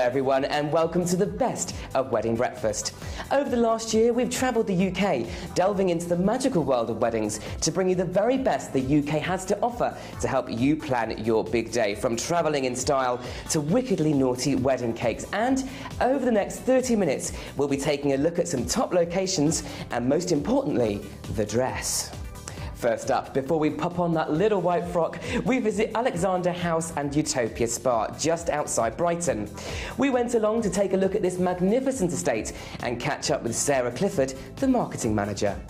everyone, and welcome to the best of Wedding Breakfast. Over the last year, we've travelled the UK, delving into the magical world of weddings to bring you the very best the UK has to offer to help you plan your big day, from travelling in style to wickedly naughty wedding cakes. And over the next 30 minutes, we'll be taking a look at some top locations and, most importantly, the dress. First up, before we pop on that little white frock, we visit Alexander House and Utopia Spa just outside Brighton. We went along to take a look at this magnificent estate and catch up with Sarah Clifford, the marketing manager.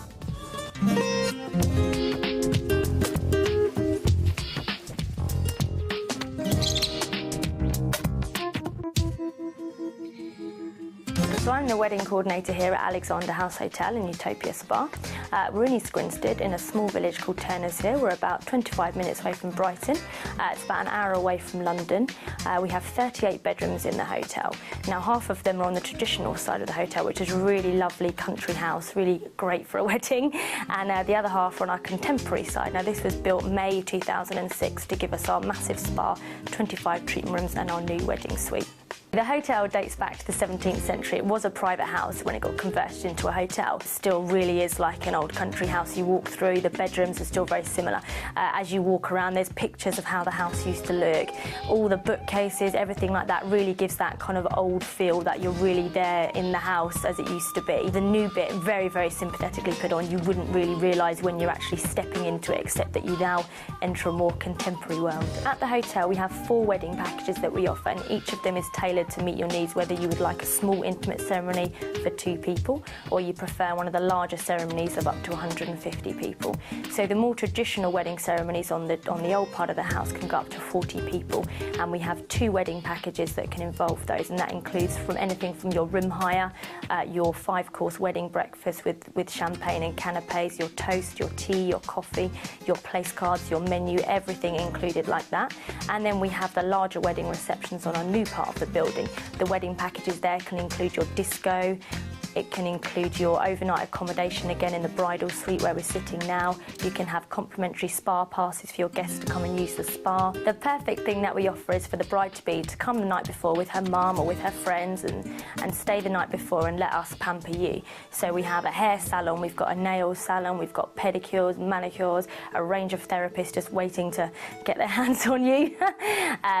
So I'm the wedding coordinator here at Alexander House Hotel in Utopia Spa. We're in East Grinstead in a small village called Turners Hill. We're about 25 minutes away from Brighton. It's about an hour away from London. We have 38 bedrooms in the hotel. Now, half of them are on the traditional side of the hotel, which is a really lovely country house, really great for a wedding. And the other half are on our contemporary side. Now, this was built May 2006 to give us our massive spa, 25 treatment rooms and our new wedding suite. The hotel dates back to the 17th century. It was a private house when it got converted into a hotel. Still really is like an old country house. You walk through, the bedrooms are still very similar. As you walk around, there's pictures of how the house used to look. All the bookcases, everything like that really gives that kind of old feel that you're really there in the house as it used to be. The new bit, very, very sympathetically put on, you wouldn't really realise when you're actually stepping into it, except that you now enter a more contemporary world. At the hotel, we have 4 wedding packages that we offer, and each of them is tailored to meet your needs, whether you would like a small intimate ceremony for 2 people or you prefer one of the larger ceremonies of up to 150 people. So the more traditional wedding ceremonies on the old part of the house can go up to 40 people, and we have 2 wedding packages that can involve those, and that includes from anything from your room hire, your 5-course wedding breakfast with champagne and canapes, your toast, your tea, your coffee, your place cards, your menu, everything included like that. And then we have the larger wedding receptions on our new part of the building. The wedding packages there can include your disco, it can include your overnight accommodation, again in the bridal suite where we're sitting now. You can have complimentary spa passes for your guests to come and use the spa. The perfect thing that we offer is for the bride-to-be to come the night before with her mum or with her friends and stay the night before and let us pamper you. So we have a hair salon, we've got a nail salon, we've got pedicures, manicures, a range of therapists just waiting to get their hands on you.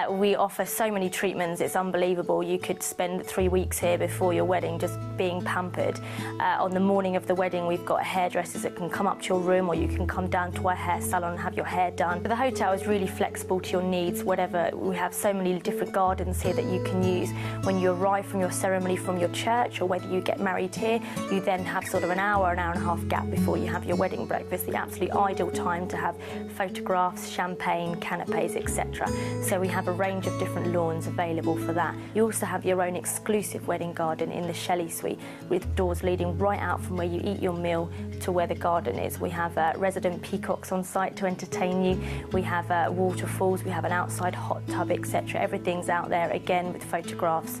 We offer so many treatments, it's unbelievable. You could spend 3 weeks here before your wedding just being pampered. On the morning of the wedding, we've got hairdressers that can come up to your room, or you can come down to our hair salon and have your hair done. But the hotel is really flexible to your needs, whatever. We have so many different gardens here that you can use. When you arrive from your ceremony from your church, or whether you get married here, you then have sort of an hour and a half gap before you have your wedding breakfast, the absolute ideal time to have photographs, champagne, canapes, etc. So we have a range of different lawns available for that. You also have your own exclusive wedding garden in the Shelley suite, with doors leading right out from where you eat your meal to where the garden is. We have resident peacocks on site to entertain you. We have waterfalls, we have an outside hot tub, etc. Everything's out there, again, with photographs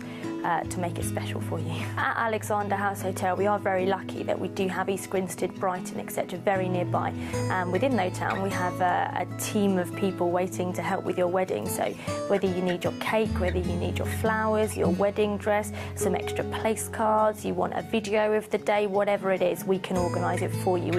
to make it special for you. At Alexander House Hotel, we are very lucky that we do have East Grinstead, Brighton, etc. very nearby. Within the town, we have a team of people waiting to help with your wedding. So whether you need your cake, whether you need your flowers, your wedding dress, some extra place cards, you want a video of the day, whatever it is, we can organise it for you.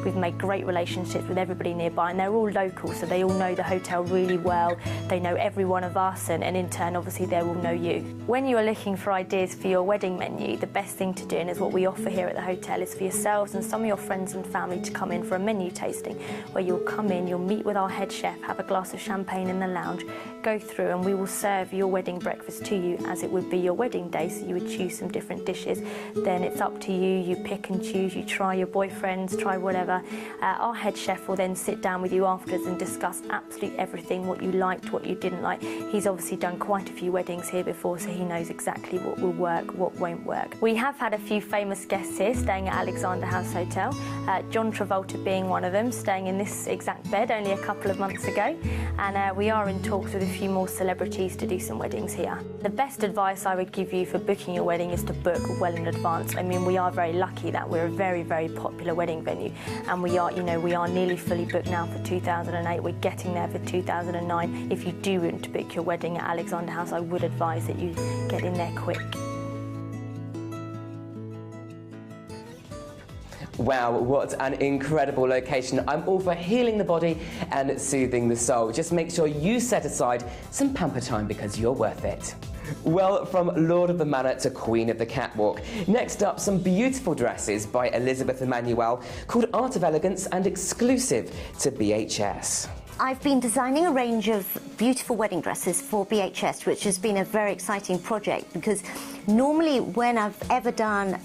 We've made great relationships with everybody nearby, and they're all local, so they all know the hotel really well. They know every one of us, and in turn, obviously, they will know you. When you are looking for ideas for your wedding menu, the best thing to do, and is what we offer here at the hotel, is for yourselves and some of your friends and family to come in for a menu tasting, where you'll come in, you'll meet with our head chef, have a glass of champagne in the lounge, go through, and we will serve your wedding breakfast to you as it would be your wedding day. So you would choose some different dishes. Then it's up to you. You pick and choose. You try your boyfriends, try whatever. Our head chef will then sit down with you afterwards and discuss absolutely everything, what you liked, what you didn't like. He's obviously done quite a few weddings here before, so he knows exactly what will work, what won't work. We have had a few famous guests here staying at Alexander House Hotel. John Travolta being one of them, staying in this exact bed only a couple of months ago. And we are in talks with a few more celebrities to do some weddings here. The best advice I would give you for booking your wedding is to book well in advance. I mean, we are very lucky that we're a very, very popular wedding venue, and we are nearly fully booked now for 2008. We're getting there for 2009. If you do want to book your wedding at Alexander House, I would advise that you get in there they're quick. Wow, what an incredible location. I'm all for healing the body and soothing the soul. Just make sure you set aside some pamper time because you're worth it. Well, from Lord of the Manor to Queen of the Catwalk. Next up, some beautiful dresses by Elizabeth Emmanuel called Art of Elegance and exclusive to BHS. I've been designing a range of beautiful wedding dresses for BHS, which has been a very exciting project because normally when I've ever done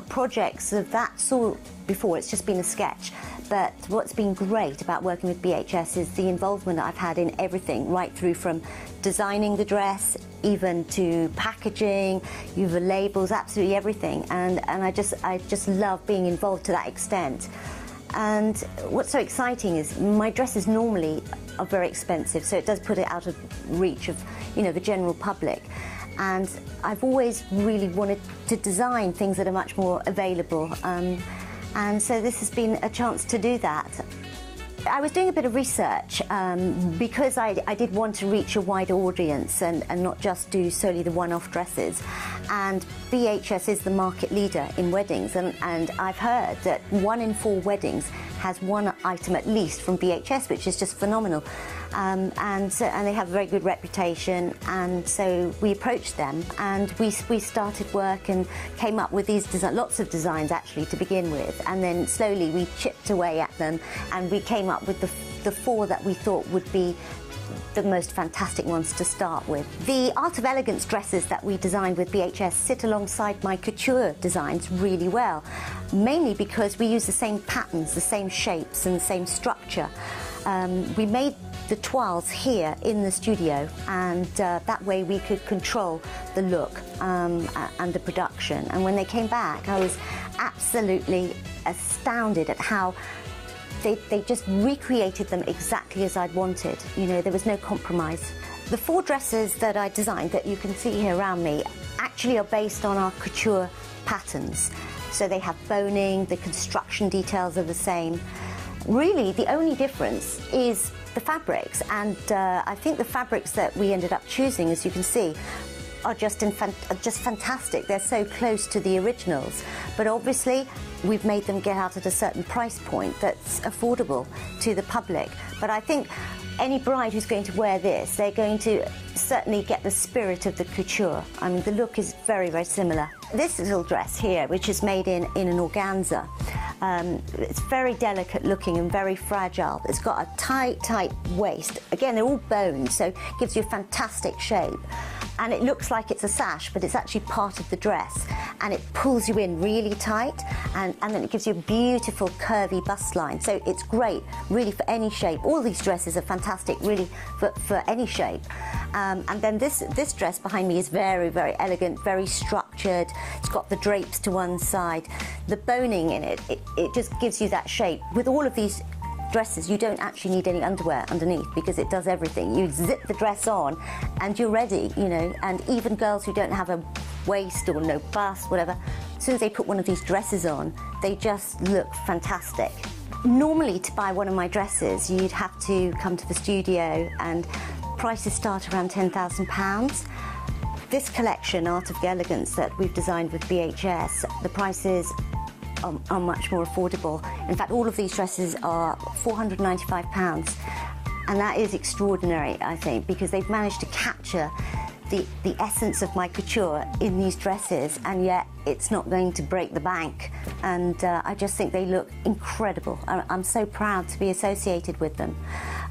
projects of that sort before, it's just been a sketch. But what's been great about working with BHS is the involvement that I've had in everything, right through from designing the dress, even to packaging, the labels, absolutely everything. And I just love being involved to that extent. And what's so exciting is my dresses normally are very expensive, so it does put it out of reach of, the general public. And I've always really wanted to design things that are much more available. And so this has been a chance to do that. I was doing a bit of research because I did want to reach a wider audience and not just do solely the one-off dresses. And BHS is the market leader in weddings, and I've heard that 1 in 4 weddings has one item at least from BHS, which is just phenomenal. And they have a very good reputation, and so we approached them and we started work and came up with these lots of designs actually to begin with, and then slowly we chipped away at them and we came up with the 4 that we thought would be the most fantastic ones to start with. The Art of Elegance dresses that we designed with BHS sit alongside my couture designs really well, mainly because we use the same patterns, the same shapes and the same structure. We made the toiles here in the studio, and that way we could control the look and the production. And when they came back, I was absolutely astounded at how they just recreated them exactly as I'd wanted. There was no compromise. The 4 dresses that I designed that you can see here around me actually are based on our couture patterns. So they have boning, the construction details are the same. Really, the only difference is the fabrics, and I think the fabrics that we ended up choosing, as you can see, are just fantastic. They're so close to the originals, but obviously we've made them get out at a certain price point that's affordable to the public. But I think any bride who's going to wear this, they're going to certainly get the spirit of the couture. I mean, the look is very, very similar. This little dress here, which is made in an organza, it's very delicate looking and very fragile. It's got a tight waist. Again, they're all boned, so it gives you a fantastic shape. And it looks like it's a sash, but it's actually part of the dress. And it pulls you in really tight, and then it gives you a beautiful curvy bust line. So it's great, really, for any shape. All these dresses are fantastic, really, for any shape. And then this dress behind me is very, very elegant, very structured. It's got the drapes to one side. The boning in it just gives you that shape. With all of these dresses, you don't actually need any underwear underneath because it does everything. You zip the dress on and you're ready, and even girls who don't have a waist or no bust, whatever, as soon as they put one of these dresses on, they just look fantastic. Normally, to buy one of my dresses, you'd have to come to the studio, and prices start around £10,000. This collection, Art of Elegance, that we've designed with BHS, the prices are much more affordable. In fact, all of these dresses are £495, and that is extraordinary, I think, because they've managed to capture the essence of my couture in these dresses, and yet it's not going to break the bank. And I just think they look incredible. I'm so proud to be associated with them.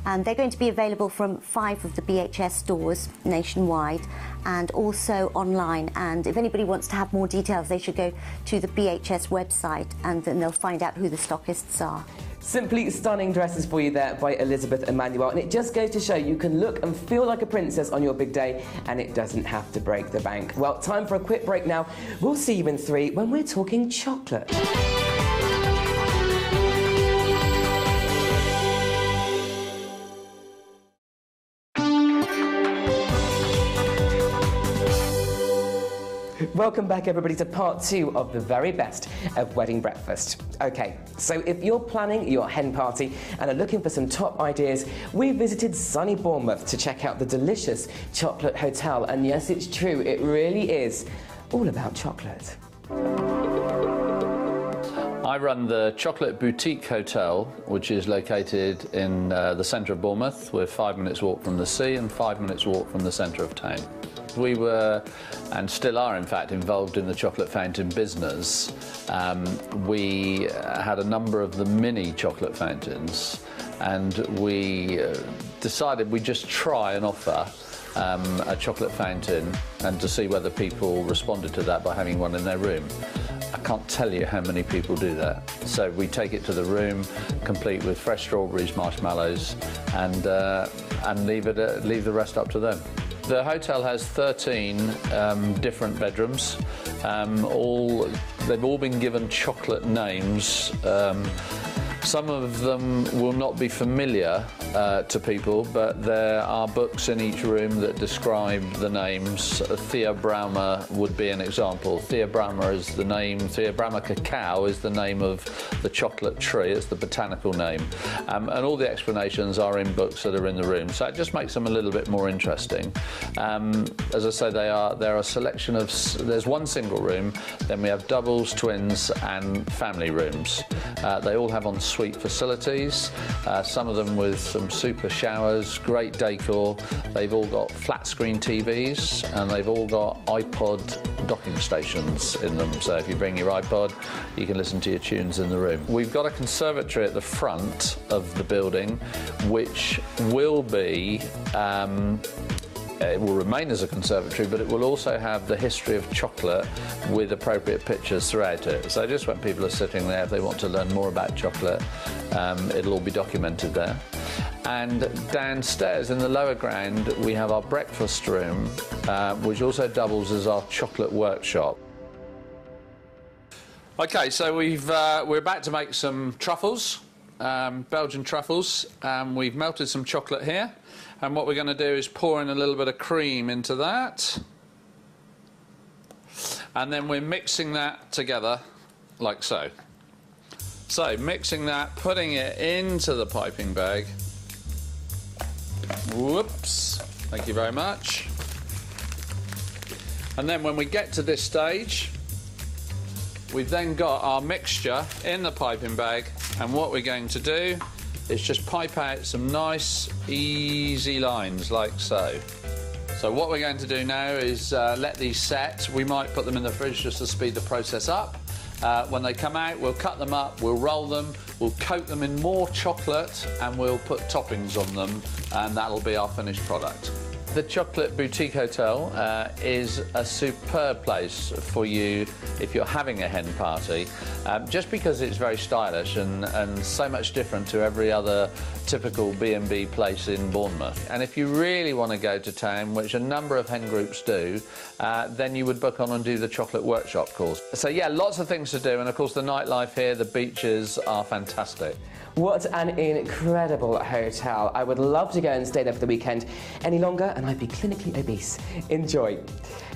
And they're going to be available from 5 of the BHS stores nationwide, and also online. And if anybody wants to have more details, they should go to the BHS website, and then they'll find out who the stockists are. Simply stunning dresses for you there by Elizabeth Emmanuel, and it just goes to show you can look and feel like a princess on your big day, and it doesn't have to break the bank. Well, time for a quick break now. We'll see you in 3 when we're talking chocolate. Welcome back, everybody, to part 2 of the very best of wedding breakfast. Okay, so if you're planning your hen party and are looking for some top ideas, we visited sunny Bournemouth to check out the delicious Chocolate Hotel. And yes, it's true, it really is all about chocolate. I run the Chocolate Boutique Hotel, which is located in the centre of Bournemouth. We're 5 minutes walk from the sea and 5 minutes walk from the centre of town. We were, and still are in fact, involved in the chocolate fountain business. We had a number of the mini chocolate fountains, and we decided we'd just try and offer a chocolate fountain and to see whether people responded to that by having one in their room. I can't tell you how many people do that. So we take it to the room, complete with fresh strawberries, marshmallows, and leave the rest up to them. The hotel has 13 different bedrooms. They've all been given chocolate names. Some of them will not be familiar to people, but there are books in each room that describe the names. Theobroma would be an example. Theobroma is the name, Theobroma cacao is the name of the chocolate tree, it's the botanical name. And all the explanations are in books that are in the room, so it just makes them a little bit more interesting. As I say, they're a selection of, there's one single room, then we have doubles, twins and family rooms. They all have ensuite facilities, some of them with some super showers, great decor. They've all got flat screen TVs and they've all got iPod docking stations in them, so if you bring your iPod you can listen to your tunes in the room. We've got a conservatory at the front of the building which will be it will remain as a conservatory, but it will also have the history of chocolate with appropriate pictures throughout it. So just when people are sitting there, if they want to learn more about chocolate, it'll all be documented there. And downstairs in the lower ground, we have our breakfast room, which also doubles as our chocolate workshop. Okay, so we're about to make some truffles, Belgian truffles. We've melted some chocolate here. And what we're going to do is pour in a little bit of cream into that. And then we're mixing that together like so. So mixing that, putting it into the piping bag. Whoops. Thank you very much. And then when we get to this stage, we've then got our mixture in the piping bag. And what we're going to do is just pipe out some nice, easy lines, like so. So what we're going to do now is let these set. We might put them in the fridge just to speed the process up. When they come out, we'll cut them up, we'll roll them, we'll coat them in more chocolate, and we'll put toppings on them, and that'll be our finished product. The Chocolate Boutique Hotel is a superb place for you if you're having a hen party, just because it's very stylish and so much different to every other typical B&B place in Bournemouth. And if you really want to go to town, which a number of hen groups do, then you would book on and do the chocolate workshop course. So yeah, lots of things to do, and of course the nightlife here, the beaches are fantastic. What an incredible hotel. I would love to go and stay there for the weekend any longer, and I'd be clinically obese. Enjoy.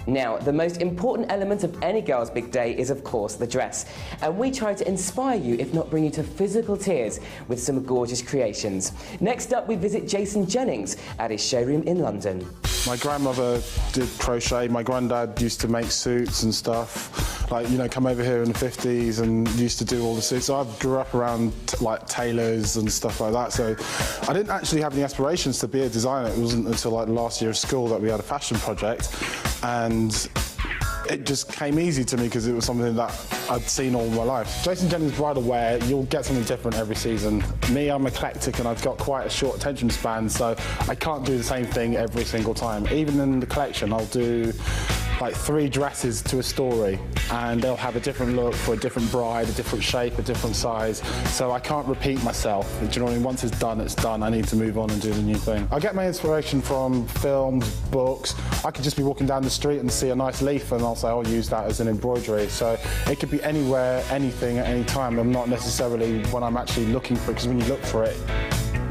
Now, the most important element of any girl's big day is, of course, the dress. And we try to inspire you, if not bring you to physical tears, with some gorgeous creations. Next up, we visit Jason Jennings at his showroom in London. My grandmother did crochet. My granddad used to make suits and stuff. Like, you know, come over here in the 50s and used to do all the suits. So I grew up around, like, tailors and stuff like that. So I didn't actually have any aspirations to be a designer. It wasn't until, like, last year of school that we had a fashion project. And it just came easy to me because it was something that I'd seen all my life. Jason Jennings Bridal Wear, you'll get something different every season. Me, I'm eclectic and I've got quite a short attention span, so I can't do the same thing every single time. Even in the collection, I'll do like 3 dresses to a story, and they'll have a different look for a different bride, a different shape, a different size. So I can't repeat myself. Do you know what I mean? Once it's done, it's done. I need to move on and do the new thing. I get my inspiration from films, books. I could just be walking down the street and see a nice leaf and I'll say, I'll use that as an embroidery. So it could be anywhere, anything, at any time. I'm not necessarily when I'm actually looking for it, because when you look for it,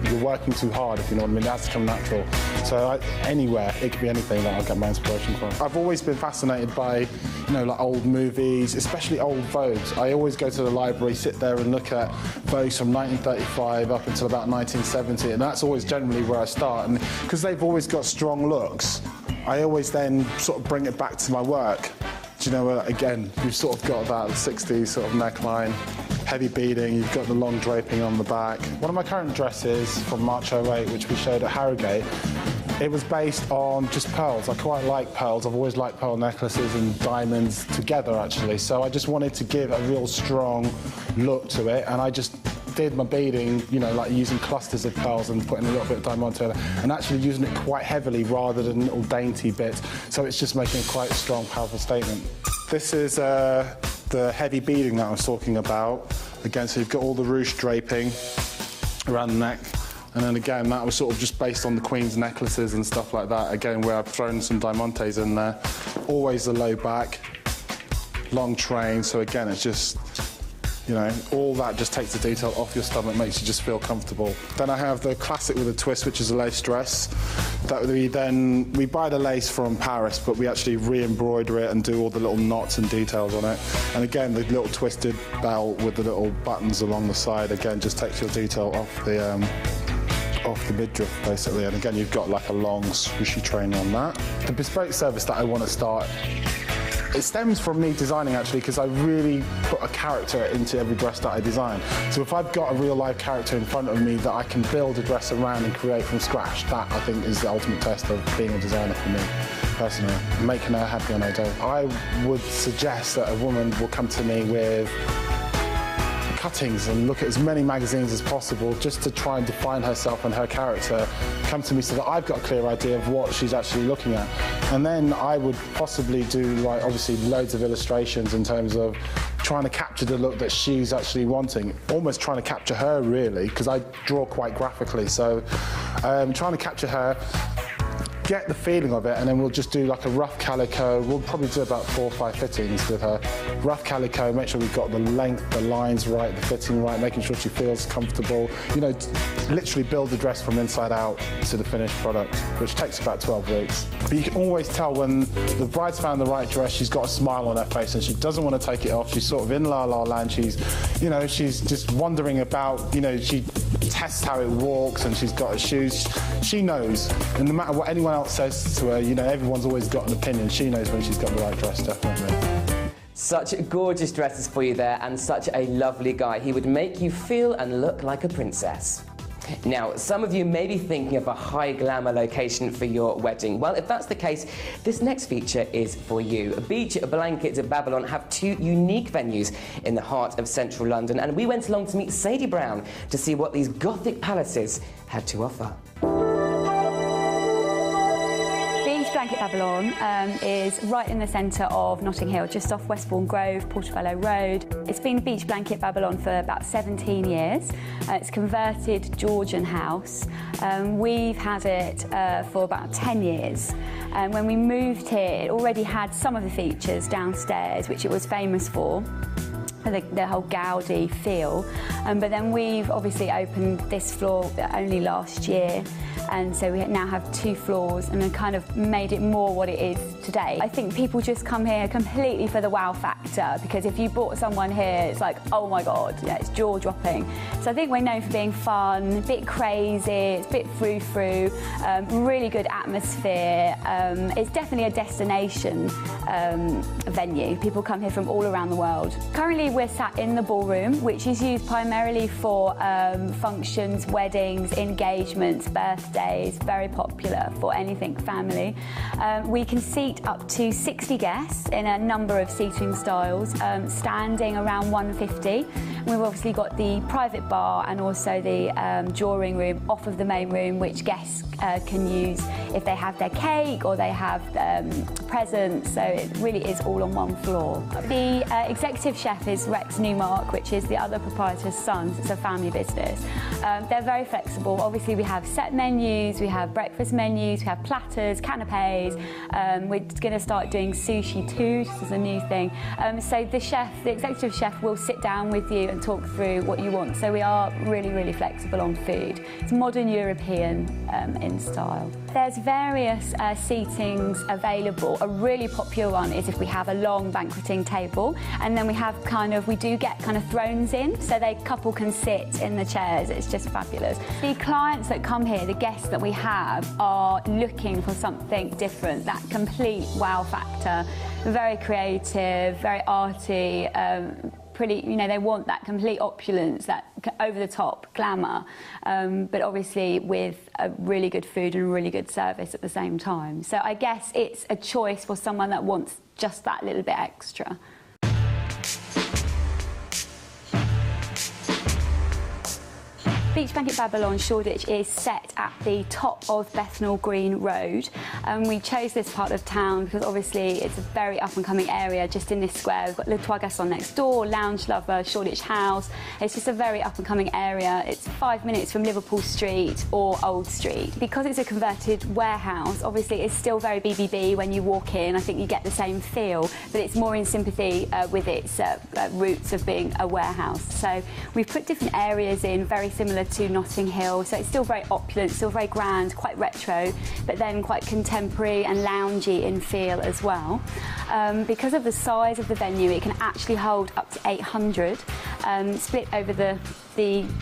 you're working too hard, if you know what I mean. It has to come natural. So anywhere, it could be anything that I'll get my inspiration from. I've always been fascinated by, you know, like old movies, especially old Vogues. I always go to the library, sit there and look at Vogues from 1935 up until about 1970, and that's always generally where I start. And because they've always got strong looks, I always then sort of bring it back to my work. Do you know, again, you've sort of got that 60s sort of neckline, heavy beading, you've got the long draping on the back. One of my current dresses from March 08, which we showed at Harrogate, it was based on just pearls. I quite like pearls. I've always liked pearl necklaces and diamonds together, actually. So I just wanted to give a real strong look to it, and I just did my beading, you know, like using clusters of pearls and putting a little bit of diamond onto it, and actually using it quite heavily rather than little dainty bits. So it's just making quite a strong, powerful statement. This is the heavy beading that I was talking about. Again, so you've got all the ruche draping around the neck. And then again, that was sort of just based on the Queen's necklaces and stuff like that. Again, where I've thrown some diamantes in there. Always the low back, long train. So again, it's just, you know, all that just takes the detail off your stomach, makes you just feel comfortable. Then I have the classic with a twist, which is a lace dress. That we buy the lace from Paris, but we actually re-embroider it and do all the little knots and details on it. And again, the little twisted belt with the little buttons along the side, again, just takes your detail off the midriff, basically. And again, you've got like a long swooshy train on that. The bespoke service that I want to start, it stems from me designing, actually, because I really put a character into every dress that I design. So if I've got a real life character in front of me that I can build a dress around and create from scratch, that I think is the ultimate test of being a designer for me, personally. Making her happy on her day. I would suggest that a woman will come to me with cuttings and look at as many magazines as possible just to try and define herself and her character. Come to me so that I've got a clear idea of what she's actually looking at. And then I would possibly do, like, obviously loads of illustrations in terms of trying to capture the look that she's actually wanting. Almost trying to capture her, really, because I draw quite graphically. So trying to capture her, get the feeling of it, and then we'll just do like a rough calico. We'll probably do about 4 or 5 fittings with her. Rough calico, make sure we've got the length, the lines right, the fitting right, making sure she feels comfortable. You know, literally build the dress from inside out to the finished product, which takes about 12 weeks. But you can always tell when the bride's found the right dress, she's got a smile on her face and she doesn't want to take it off. She's sort of in la la land. She's, you know, she's just wondering about, you know, she tests how it walks and she's got her shoes. She knows, and no matter what anyone else says to her, you know, everyone's always got an opinion. She knows when she's got the right dress, definitely. Such gorgeous dresses for you there, and such a lovely guy. He would make you feel and look like a princess. Now, some of you may be thinking of a high glamour location for your wedding. Well, if that's the case, this next feature is for you. Beach Blankets at Babylon have 2 unique venues in the heart of central London, and we went along to meet Sadie Brown to see what these Gothic palaces had to offer. Blanket Babylon is right in the centre of Notting Hill, just off Westbourne Grove, Portobello Road. It's been Beach Blanket Babylon for about 17 years. It's converted Georgian house. We've had it for about 10 years. And when we moved here, it already had some of the features downstairs, which it was famous for. The whole Gaudi feel, but then we've obviously opened this floor only last year, and so we now have 2 floors and then kind of made it more what it is today. I think people just come here completely for the wow factor, because if you brought someone here, it's like, oh my god, yeah, it's jaw-dropping. So I think we're known for being fun, a bit crazy, it's a bit frou-frou, really good atmosphere. It's definitely a destination venue. People come here from all around the world. Currently we're sat in the ballroom, which is used primarily for functions, weddings, engagements, birthdays, very popular for anything family. We can seat up to 60 guests in a number of seating styles, standing around 150. We've obviously got the private bar and also the drawing room off of the main room, which guests can use if they have their cake or they have presents, so it really is all on one floor. The executive chef is Rex Newmark, which is the other proprietor's sons. It's a family business. They're very flexible. Obviously, we have set menus, we have breakfast menus, we have platters, canapes. We're going to start doing sushi too. This is a new thing. So the executive chef will sit down with you and talk through what you want. So we are really, really flexible on food. It's modern European in style. There's various seatings available. A really popular one is if we have a long banqueting table, and then we do get kind of thrones in, so the couple can sit in the chairs. It's just fabulous. The clients that come here, the guests that we have, are looking for something different, that complete wow factor. Very creative, very arty, pretty, they want that complete opulence, that over-the-top glamour, but obviously with a really good food and a really good service at the same time. So I guess it's a choice for someone that wants just that little bit extra. Beach Blanket Babylon Shoreditch is set at the top of Bethnal Green Road. We chose this part of town because obviously it's a very up-and-coming area just in this square. We've got Le Trois Garçons next door, Lounge Lover, Shoreditch House. It's just a very up-and-coming area. It's 5 minutes from Liverpool Street or Old Street. Because it's a converted warehouse, obviously it's still very BBB when you walk in. I think you get the same feel, but it's more in sympathy with its roots of being a warehouse. So we've put different areas in, very similar to Notting Hill, so it's still very opulent, still very grand, quite retro, but then quite contemporary and loungy in feel as well. Because of the size of the venue, it can actually hold up to 800, split over the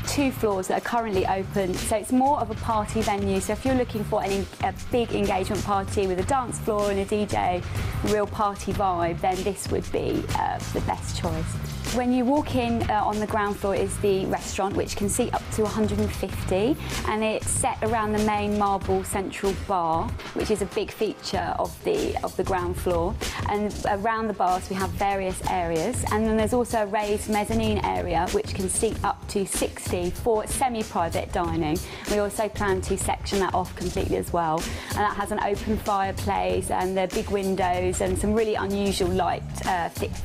2 floors that are currently open, so it's more of a party venue. So if you're looking for a big engagement party with a dance floor and a DJ, a real party vibe, then this would be the best choice. When you walk in, on the ground floor is the restaurant, which can seat up to 150, and it's set around the main marble central bar, which is a big feature of the ground floor. And around the bars we have various areas, and then there's also a raised mezzanine area which can seat up to 60 for semi-private dining. We also plan to section that off completely as well, and that has an open fireplace and the big windows and some really unusual light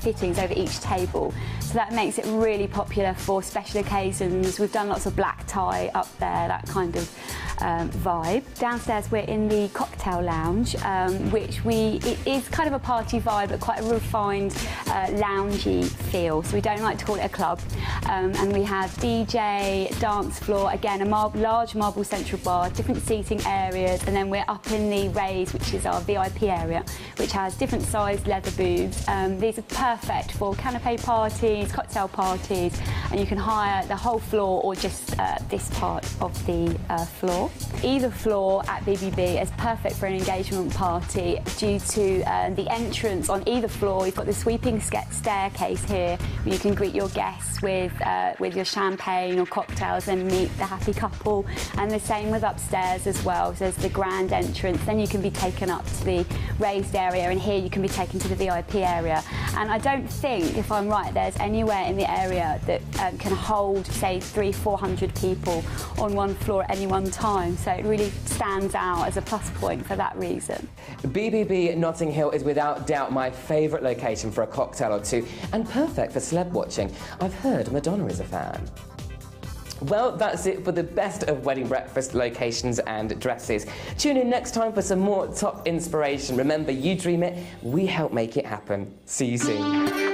fittings over each table. So that makes it really popular for special occasions. We've done lots of black tie up there, that kind of vibe. Downstairs we're in the cocktail lounge, it is kind of a party vibe, but quite a refined loungy feel. So we don't like to call it a club. And we have DJ, dance floor, again a large marble central bar, different seating areas, and then we're up in the raise, which is our VIP area, which has different sized leather booths. These are perfect for canapé parties, cocktail parties, and you can hire the whole floor or just this part of the floor. Either floor at BBB is perfect for an engagement party due to the entrance on either floor. You've got the sweeping staircase here where you can greet your guests with your champagne or cocktails and meet the happy couple, and the same with upstairs as well. So there's the grand entrance, then you can be taken up to the raised area, and here you can be taken to the VIP area. And I don't think, if I'm right, there's anywhere in the area that can hold, say, 300-400 people on one floor at any one time. So it really stands out as a plus point for that reason. BBB Notting Hill is without doubt my favourite location for a cocktail or two, and perfect for celeb watching. I've heard Madonna is a fan. Well, that's it for the best of wedding breakfast locations and dresses. Tune in next time for some more top inspiration. Remember, you dream it, we help make it happen. See you soon.